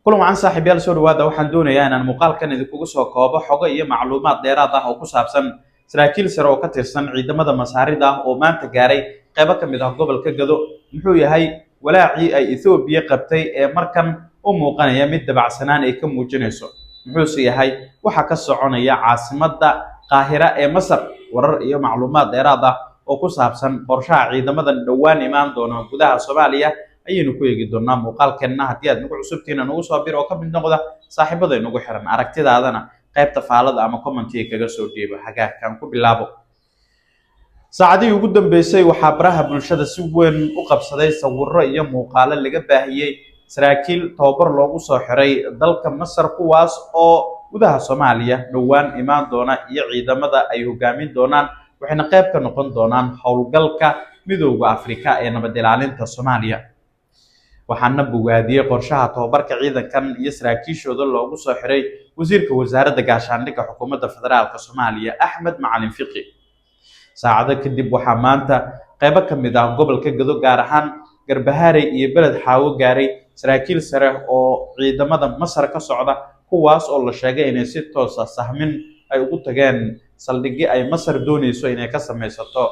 كل عن صاحب يال سو dhawaada waxaan doonayaa inaan muuqaalkan idinku soo koobo xogo iyo macluumaad dheeraad ah oo ku saabsan saraakiil sare oo ka tirsan ciidamada masaarida ah oo maanta gaaray qaybo ka mid ah gobolka Gado muxuu yahay walaacii ay Ethiopia qabtay ee markan u muuqanaya mid dabacsanaan ay ka muujinayso muxuu yahay waxa ka soconaya caasimadda Qaahira ee Masar warar iyo macluumaad dheeraad ah oo ku saabsan qorshaha ciidamadan dhawaan imaan doona gudaha Soomaaliya ayaynu ku eegi doonaa muuqaalkeena haddii aad nagu cusubtiina nagu soo bir oo ka mid noqda saaxiibada inagu xiran aragtidaadana qaybta faalada ama comment-iga kaga soo dhiibo hagaagkan ku bilaabo saacadii ugu dambeysay waxaa baraha bulshada si weyn u qabsaday sawirro iyo muuqaalo laga baahiyay saraakiil tababar loogu soo xiray dalka Masar kuwaas oo gudaha Soomaaliya dhawaan imaan doona iyo ciidamada ay hogaamin doonaan waxayna qayb ka noqon doonaan howlgalka midowga Afrika ee nabad ilaalinta Soomaaliya waxaana bogaadiyay qorshaha tababarka ciidankan iyo saraakiishooda loogu soo xiray wasiirka wasaaradda gaashaandhigga xukuumadda federaalka Soomaaliya Axmed Macalin Fiqi saacado kadib waxaa maanta qaybo ka mid ah gobolka Gado gaar ahaan Garbaharey iyo Beled Xaawo gaaray saraakiil sare oo ciidamada Masar ka socda kuwaas oo la sheegay inay si toos ah sahmin ay ugu tageen saldhigii ay Masar doonayso inay ka samaysato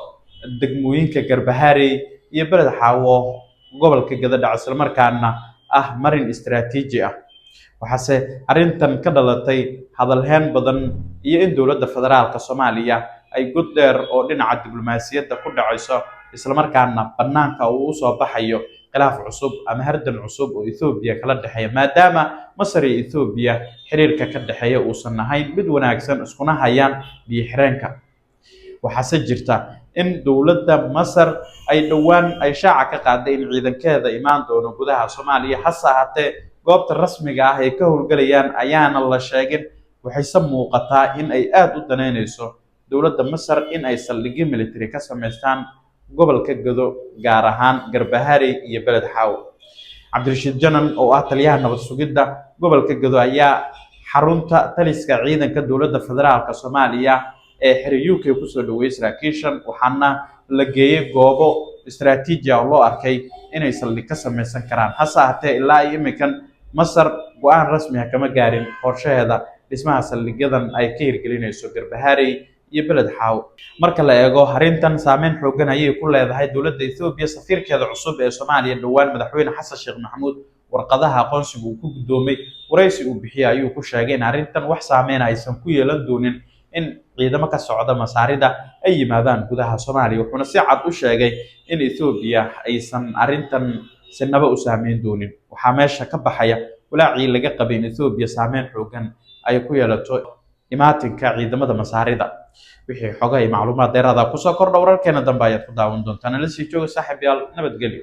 degmooyinka Garbaharey iyo Beled Xaawo gobolka Gado dhac isla markaana ah marin istiraatiiji ah waxaase arintan ka dhalatay hadalhayn badan iyo in dawladda federaalka Soomaaliya ay god dheer oo dhinaca diblomaasiyadda ku dhacayso isla markaana banaanka uu soo baxayo khilaaf cusub ama hardan cusub oo Ethiopia kala dhaxeeya maadaama Masar iyo Ethiopia xiriirka ka dhaxeeya uusan ahayn mid wanaagsan iskuna hayaan biyo-xireenka waxaase jirta in dawladda Masar ay dhawaan ay shaaca ka qaaday in ciidankeeda imaan doono gudaha Soomaaliya hasa hatee goobta rasmiga ah ee ka howlgalayaan ayaana la sheegin waxayse muuqataa in ay aad u daneynayso dawladda Masar in ay saldhigyo military ka sameystaan gobolka Gado gaar ahaan Garbaharey iyo Beled Xaawo Cabdirashiid Janan oo ah taliyaha nabad sugidda gobolka Gado ayaa xarunta taliska ciidanka dawladda federaalka Soomaaliya ee xiriirka ku soo dhaweeyay saraakiishan waxaana la geeyay goobo istiraatiiji ah oo loo arkay inay saldhig ka sameysan karaan hasa hatee ilaa imikan Masar go'aan rasmi ah kama gaarin qorshaheeda dhismaha saldhigyadan ay ka hirgelinayso Garbaharey iyo Beled Xaawo marka la eego arintan saameyn xooggan ayay ku leedahay dawladda Ethiopia safiirkeeda cusub ee Soomaaliya dhawaan madaxweyne Xasan Sheekh Maxamuud warqadaha aqoonsiga uu ku gudoomay waraysi uu bixiyay ayuu ku sheegay in arintan wax saameyn aysan ku yeelan doonin in ciidamo ka socda masaarida ay yimaadaan gudaha Soomaaliya wuxuuna si cad u sheegay in Ethiopia aysan arintan sinaba u saameyn doonin waxa meesha ka baxaya walaacii laga qabay in Ethiopia saameyn xooggan ay ku yeelato imaatinka ciidamada masaarida wixii xogahay macluumaad dheeraad ah ku soo kordha wararkeena dambe ayaad ku daawan doontaan la sii jooga saaxiibayaal nabadgelyo